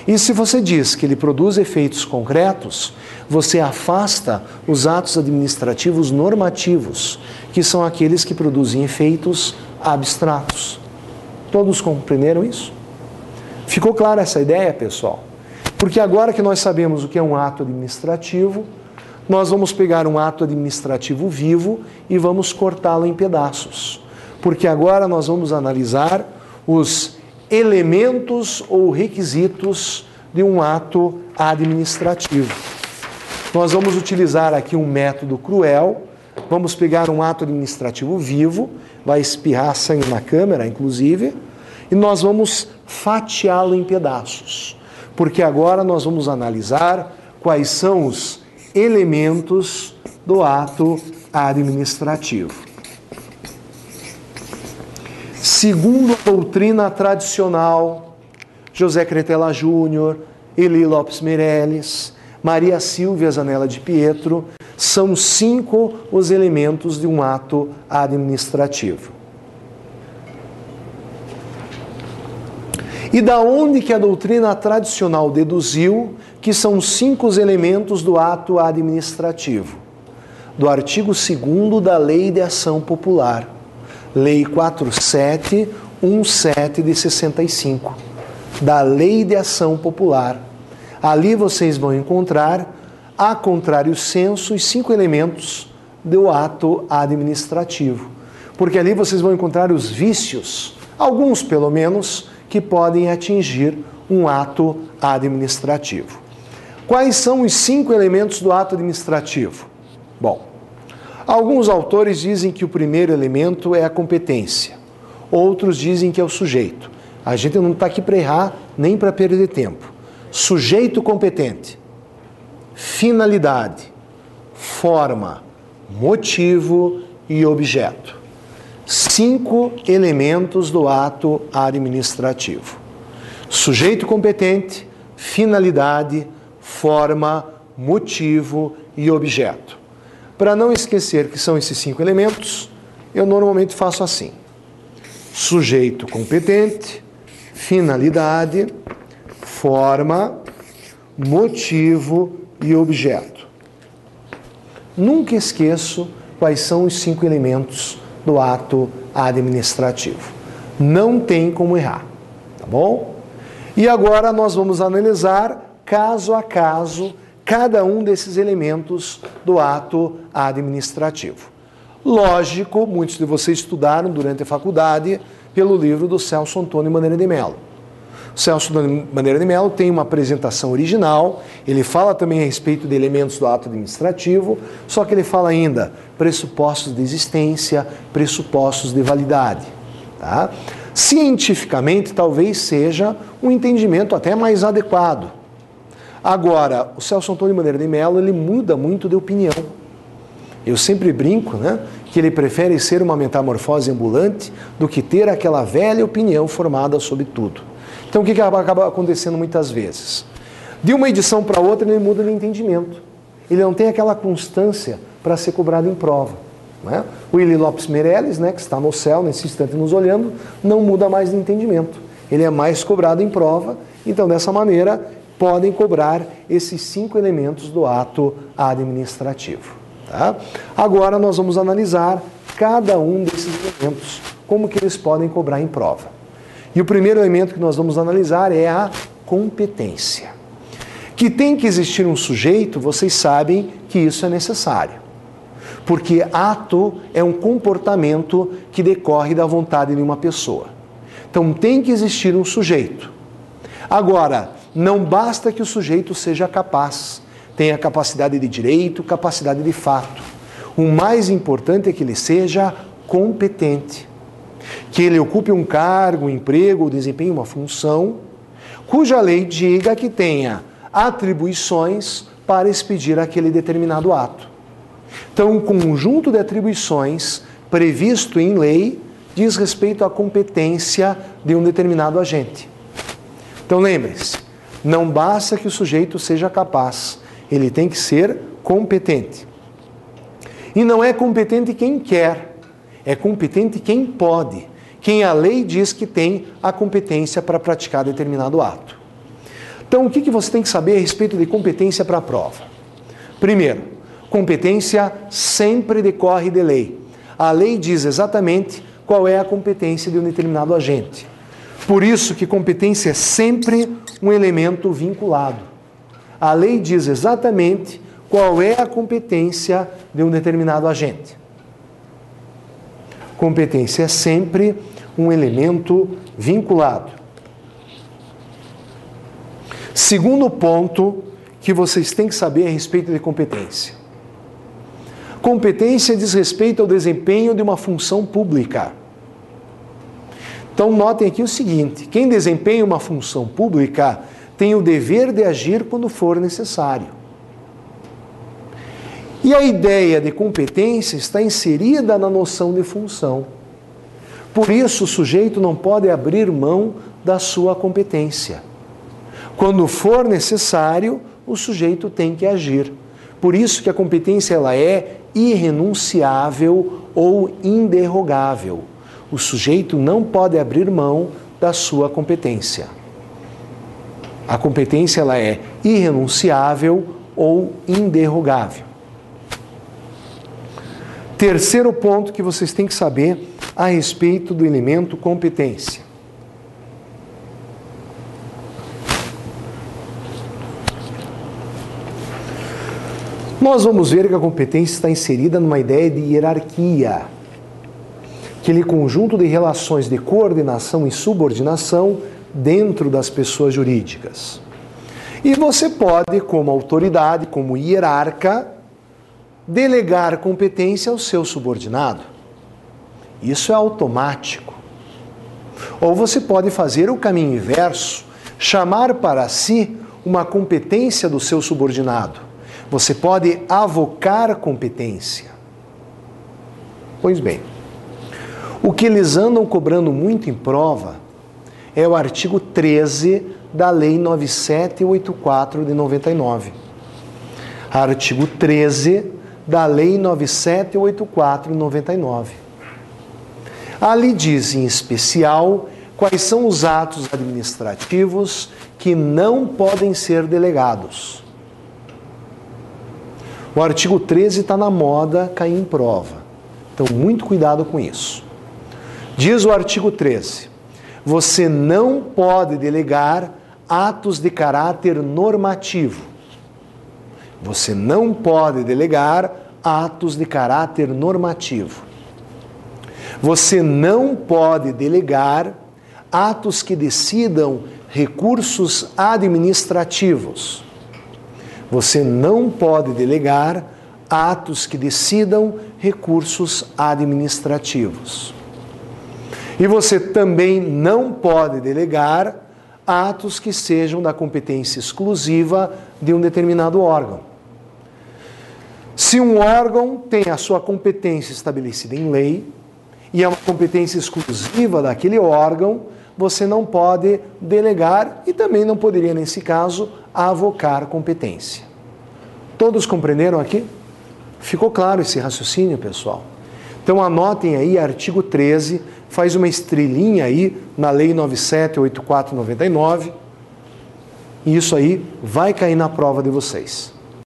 E se você diz que ele produz efeitos concretos, você afasta os atos administrativos normativos, que são aqueles que produzem efeitos abstratos. Todos compreenderam isso? Ficou clara essa ideia, pessoal? Porque agora que nós sabemos o que é um ato administrativo, nós vamos pegar um ato administrativo vivo e vamos cortá-lo em pedaços. Porque agora nós vamos analisar os elementos ou requisitos de um ato administrativo. Nós vamos utilizar aqui um método cruel, vamos pegar um ato administrativo vivo, vai espirrar sangue na câmera, inclusive, e nós vamos fatiá-lo em pedaços. Porque agora nós vamos analisar quais são os elementos do ato administrativo. Segundo a doutrina tradicional, José Cretela Júnior, Eli Lopes Meirelles, Maria Silvia Zanella de Pietro, são 5 os elementos de um ato administrativo. E da onde que a doutrina tradicional deduziu que são 5 os elementos do ato administrativo? Do artigo 2º da Lei de Ação Popular, Lei 4717 de 65, da Lei de Ação Popular. Ali vocês vão encontrar, a contrário senso, os 5 elementos do ato administrativo. Porque ali vocês vão encontrar os vícios, alguns pelo menos, que podem atingir um ato administrativo. Quais são os 5 elementos do ato administrativo? Bom, alguns autores dizem que o primeiro elemento é a competência. Outros dizem que é o sujeito. A gente não está aqui para errar nem para perder tempo. Sujeito competente, finalidade, forma, motivo e objeto. 5 elementos do ato administrativo. Sujeito competente, finalidade, forma, motivo e objeto. Para não esquecer que são esses 5 elementos, eu normalmente faço assim. Sujeito competente, finalidade, forma, motivo e objeto. Nunca esqueço quais são os 5 elementos do ato administrativo. Não tem como errar, tá bom? E agora nós vamos analisar, caso a caso, cada um desses elementos do ato administrativo. Lógico, muitos de vocês estudaram durante a faculdade pelo livro do Celso Antônio Maneira de Mello. O Celso Maneira de Mello tem uma apresentação original, ele fala também a respeito de elementos do ato administrativo, só que ele fala ainda pressupostos de existência, pressupostos de validade. Tá? Cientificamente, talvez seja um entendimento até mais adequado. Agora, o Celso Antônio Maneira de Mello, ele muda muito de opinião. Eu sempre brinco, né, que ele prefere ser uma metamorfose ambulante do que ter aquela velha opinião formada sobre tudo. Então, o que acaba acontecendo muitas vezes? De uma edição para outra, ele muda de entendimento. Ele não tem aquela constância para ser cobrado em prova. Né? O Eli Lopes Meirelles, né, que está no céu, nesse instante nos olhando, não muda mais de entendimento. Ele é mais cobrado em prova, então, dessa maneira, podem cobrar esses 5 elementos do ato administrativo. Tá? Agora, nós vamos analisar cada um desses elementos, como que eles podem cobrar em prova. E o primeiro elemento que nós vamos analisar é a competência. Que tem que existir um sujeito, vocês sabem que isso é necessário. Porque ato é um comportamento que decorre da vontade de uma pessoa. Então tem que existir um sujeito. Agora, não basta que o sujeito seja capaz, tenha capacidade de direito, capacidade de fato. O mais importante é que ele seja competente. Que ele ocupe um cargo, um emprego ou desempenhe uma função, cuja lei diga que tenha atribuições para expedir aquele determinado ato. Então, um conjunto de atribuições previsto em lei diz respeito à competência de um determinado agente. Então, lembre-se, não basta que o sujeito seja capaz, ele tem que ser competente. E não é competente quem quer, é competente quem pode, quem a lei diz que tem a competência para praticar determinado ato. Então, o que você tem que saber a respeito de competência para a prova? Primeiro, competência sempre decorre de lei. A lei diz exatamente qual é a competência de um determinado agente. Por isso que competência é sempre um elemento vinculado. A lei diz exatamente qual é a competência de um determinado agente. Competência é sempre um elemento vinculado. Segundo ponto que vocês têm que saber a respeito de competência. Competência diz respeito ao desempenho de uma função pública. Então, notem aqui o seguinte: quem desempenha uma função pública tem o dever de agir quando for necessário. E a ideia de competência está inserida na noção de função. Por isso, o sujeito não pode abrir mão da sua competência. Quando for necessário, o sujeito tem que agir. Por isso que a competência ela é irrenunciável ou inderrogável. O sujeito não pode abrir mão da sua competência. A competência ela é irrenunciável ou inderrogável. Terceiro ponto que vocês têm que saber a respeito do elemento competência. Nós vamos ver que a competência está inserida numa ideia de hierarquia, aquele conjunto de relações de coordenação e subordinação dentro das pessoas jurídicas. E você pode, como autoridade, como hierarca, delegar competência ao seu subordinado. Isso é automático. Ou você pode fazer o caminho inverso, chamar para si uma competência do seu subordinado. Você pode avocar competência. Pois bem, o que eles andam cobrando muito em prova é o artigo 13 da Lei 9784 de 99. Artigo 13 da Lei 9784 de 99. Ali diz, em especial, quais são os atos administrativos que não podem ser delegados. O artigo 13 está na moda cair em prova. Então, muito cuidado com isso. Diz o artigo 13, você não pode delegar atos de caráter normativo. Você não pode delegar atos de caráter normativo. Você não pode delegar atos que decidam recursos administrativos. Você não pode delegar atos que decidam recursos administrativos. E você também não pode delegar atos que sejam da competência exclusiva de um determinado órgão. Se um órgão tem a sua competência estabelecida em lei e é uma competência exclusiva daquele órgão, você não pode delegar e também não poderia, nesse caso, avocar competência. Todos compreenderam aqui? Ficou claro esse raciocínio, pessoal? Então anotem aí, artigo 13, faz uma estrelinha aí na Lei 9784/99, e isso aí vai cair na prova de vocês.